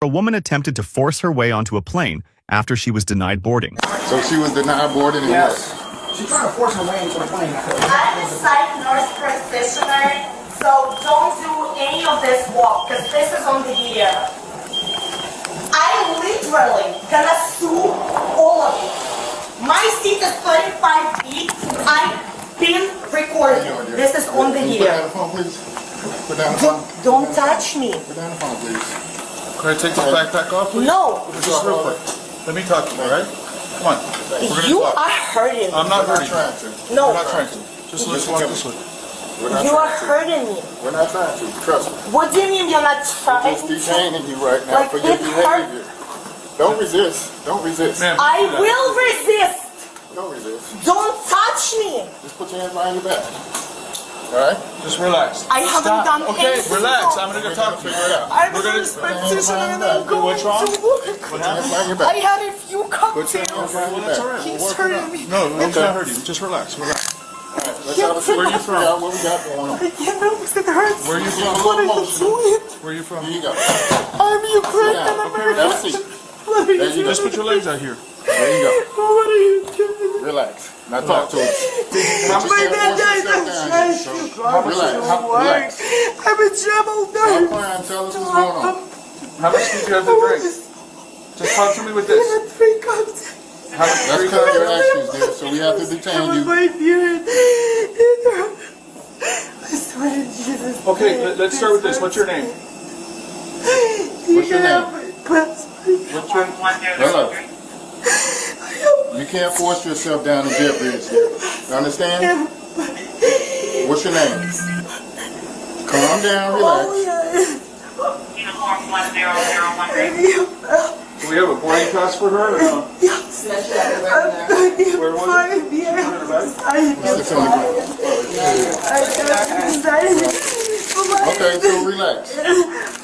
A woman attempted to force her way onto a plane after she was denied boarding. So she was denied boarding? Yes. She's trying to force her way into a plane. I'm a psych nurse practitioner, so don't do any of this walk, because this is on the video. I literally gonna sue all of you. My seat is 35 feet. I've been recording. This is on the Put down the video. phone, please. Put down the phone. Don't touch me. Put down the phone, please. Can I take this backpack off, please? No. Just real quick. Let me talk to you, all right? Come on. We're gonna You talk. are hurting. I'm not hurting Trying you. to. No. I'm not trying to. Just let's walk this way. We're not You are trying to. hurting me. We're not trying to. Trust me. What do you mean you're not trying Just to? detaining you right now Like, for your it hurt- behavior. Don't resist. Don't resist. Ma'am, I do that. will resist. Don't resist. Don't touch me. Just put your hands behind your back. All right? Just relax. I haven't done Okay, anything relax. wrong. I'm gonna go talk to you. Figure it out. I'm We're a gonna- nurse practitioner and I'm going What's wrong? to work. Put your hands behind your I back. had a few Put your cocktails. hands behind your That's all back. right. He's hurting me. No, it's Okay. not hurting you. Just relax. Relax. Let's have a Where you from? figure out what we got going on. I can't help it hurts. Where are you from? What are you doing? Where are you from? Here you go. I'm Ukraine and Have a American. seat. What are There you you go. Just put your legs out here. There you go. What are you doing? Relax. Now talk to us. My dad died of stress. Relax. Relax. I'm a trouble Stop nurse. crying. Tell us what's going on. How much did you have to drink? Just talk to me with I this. had 3 cocktails. How much Let's did cut your actions there, so we have to detain you. My period. I swear to Jesus. Okay, let's start with this. What's your name? What's your name? What's your Hello. You can't force yourself down the jet bridge here. You understand? What's your name? Calm down, relax. Uniform 1001. Do we have a boarding pass for her or no? Yes. Where was it? It's on the ground. Okay, so relax.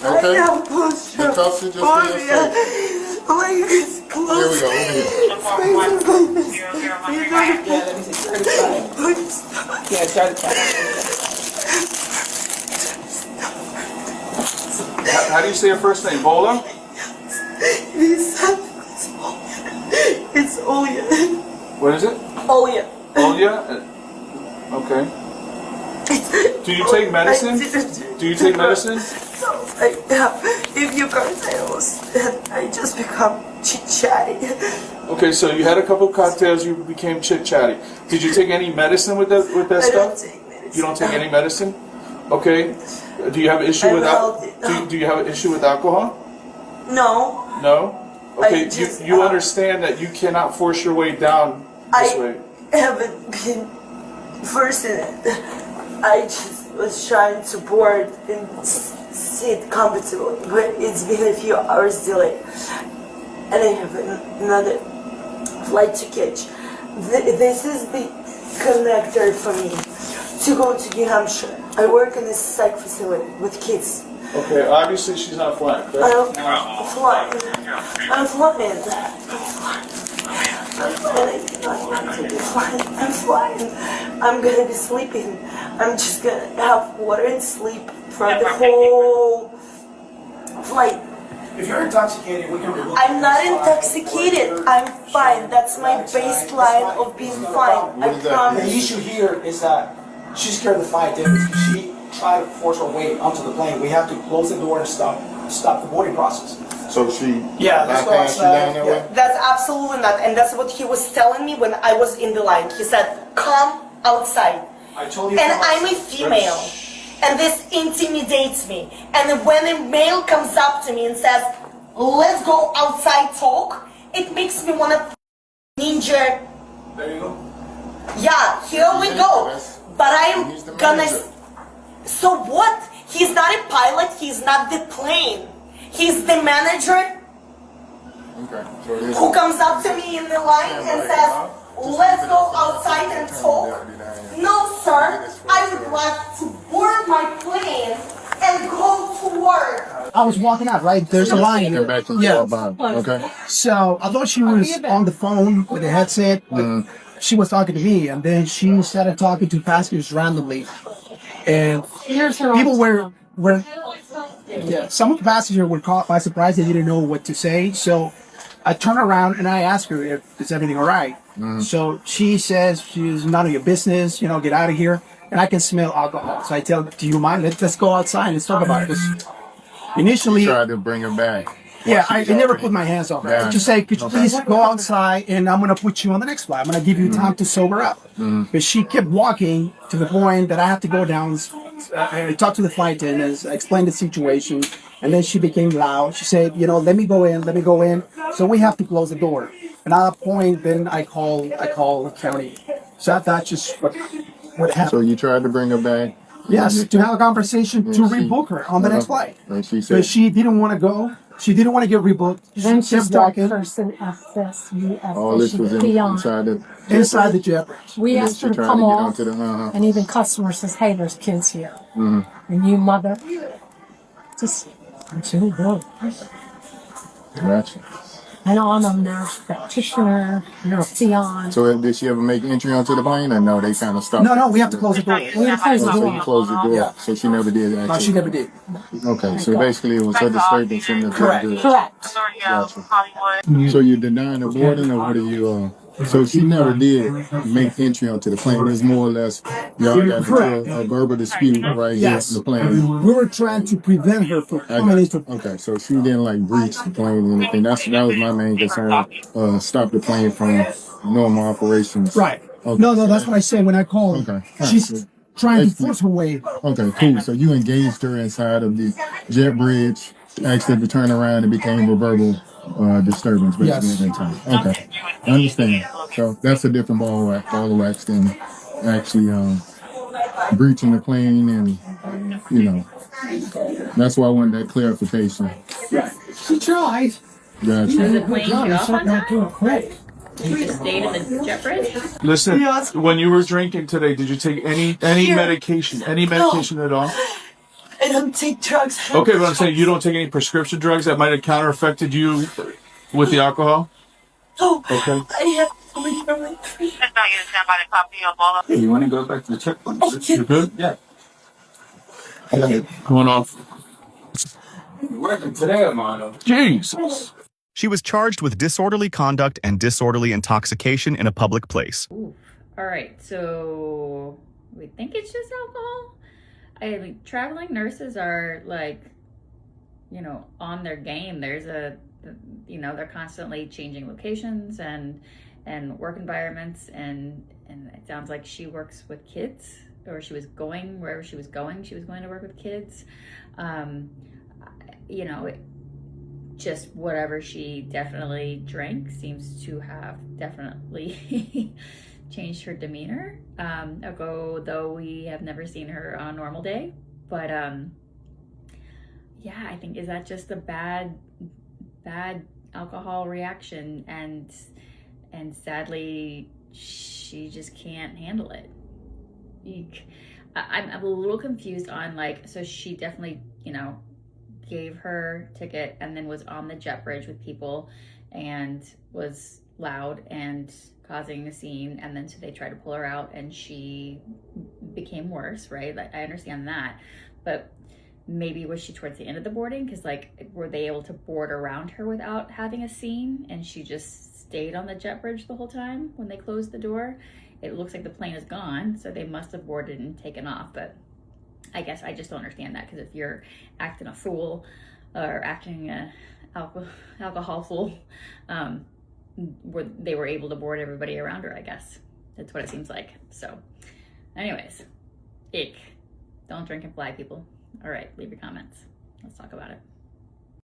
Okay? The cuffs are just for your safety. Like it's Here close. we go, over here. Uniform 1001. Yeah, let me see. Certified. Yeah, certified. How do you say your first name? Bola? It's Olia. What is it? Olia. Olya? Okay. Do you take medicine? Do you take medicine? If you cocktails, I just become chit-chatty. Okay, so you had a couple cocktails, you became chit-chatty. Did you take any medicine with that I don't stuff? take medicine. You don't take any medicine? Okay. Do you have an issue I'm with healthy. do you have an issue with alcohol? No, No? Okay, I just, you understand that you cannot force your way down this way. I haven't been forcing it. I just was trying to board and sit comfortably, but it's been a few hours delayed. And I have another flight to catch. This is the connector for me to go to New Hampshire. I work in this psych facility with kids. Okay, obviously she's not flying, correct? I'm flying. I'm flying. I'm flying. I do not want to be flying. I'm flying. I'm gonna be sleeping. I'm just gonna have water and sleep for the whole flight. If you're intoxicated, we can remove I'm not intoxicated. I'm fine. That's my baseline of being fine. I The promise. issue here is that she's scared of the flight attendants. She tried to force her way onto the plane. We have to close the door and stop the boarding process. So she Yeah, let's go bypassed you down outside. that Yeah. way? That's absolutely not. And that's what he was telling me when I was in the line. He said, come outside. I told you. And from I'm a outside. female. And this intimidates me. And when a male comes up to me and says, let's go outside talk, it makes me want to ninja. There you go. Yeah, here we go. But I'm He's the gonna. manager. So what? He's not a pilot. He's not the plane. He's the manager Okay. So it is. who comes up to me in the line and says, let's go outside and talk. No, sir. I would like to board my plane and go to work. I was walking out, right? There's a line Come here. back to the Yeah. bar. Okay. So I thought she was on the phone with a headset. She was talking to me, and then she started talking to passengers randomly. And people were some of the passengers were caught by surprise. They didn't know what to say. So I turned around and I asked her if is everything all right. So she says she's none of your business. You know, get out of here. And I can smell alcohol. So I tell her, do you mind? Let's go outside and let's talk about this. Initially, Tried to bring her back. yeah, I never put my hands on her. Yeah. Just say, could you please go outside and I'm going to put you on the next flight. I'm going to give you time to sober up. But she kept walking to the point that I had to go down and talk to the flight attendants, explain the situation. And then she became loud. She said, you know, let me go in. So we have to close the door. And at that point, then I call the county. So that's just what happened. So you tried to bring her back? Yes, to have a conversation to rebook her on the next flight. And she said, But she didn't want to go. She didn't want to get rebooked. Then she kept started walking cursing FSUF. all this was inside the... inside the jet bridge. We asked her to tried come to get off, onto the... and even customer says, hey, there's kids here. And you, mother, just, she will go. Gotcha. And on them, there's practitioner, Theon. So did she ever make entry onto the plane? Or no, they kind of stopped? No, we have to close the door. We had to close the So you door. closed the door. Yeah. So she never did actually. No, she never did. Okay, so basically it was her disturbance in the Correct. Correct. Hollywood. So you're denying the boarding, or what are you? So she never did make entry onto the plane. It's more or less y'all got into a verbal dispute right Yes. here on the plane. We were trying to prevent her from coming into. Okay, so she didn't like breach the plane or anything. That was my main concern. Stop the plane from normal operations. Right. Okay. No, that's what I said when I called. Okay. She's trying to force her way. Okay, cool. So you engaged her inside of the jet bridge, asked her to turn around, and became a verbal disturbance basically Yes. at that time. Okay, I understand. So that's a different ball of wax than actually breaching the plane, and you know that's why I wanted that clarification. She tried. Gotcha. Does the plane get off on Not time? doing quick. You just stayed in the jet bridge? Listen, Yes. when you were drinking today, did you take any Here. medication? Any medication at all? I don't take drugs. Okay, but I'm saying you don't take any prescription drugs that might have counter-affected you with the alcohol? No. Okay. I have something from my tree. That's not you to stand by the copy of all of You want to go back to the checkpoint? You good? Yeah. Going off. You're working today, Armando. Jesus. She was charged with disorderly conduct and disorderly intoxication in a public place. Ooh. All right, so we think it's just alcohol. I mean, traveling nurses are like, you know, on their game. There's they're constantly changing locations and work environments, and it sounds like she works with kids, or she was going wherever she was going. She was going to work with kids. Just whatever she definitely drank seems to have definitely changed her demeanor. Though we have never seen her on a normal day, but yeah, I think, is that just a bad alcohol reaction, and sadly she just can't handle it. I'm a little confused on, like, so she definitely, gave her ticket and then was on the jet bridge with people and was loud and causing a scene, and then so they tried to pull her out and she became worse, right? Like, I understand that, but maybe was she towards the end of the boarding? Because, like, were they able to board around her without having a scene, and she just stayed on the jet bridge the whole time when they closed the door? It looks like the plane is gone, so they must have boarded and taken off. But I guess I just don't understand that, because if you're acting a fool or acting a alcohol fool, they were able to board everybody around her, I guess. That's what it seems like. So anyways, don't drink and fly, people. All right, leave your comments. Let's talk about it.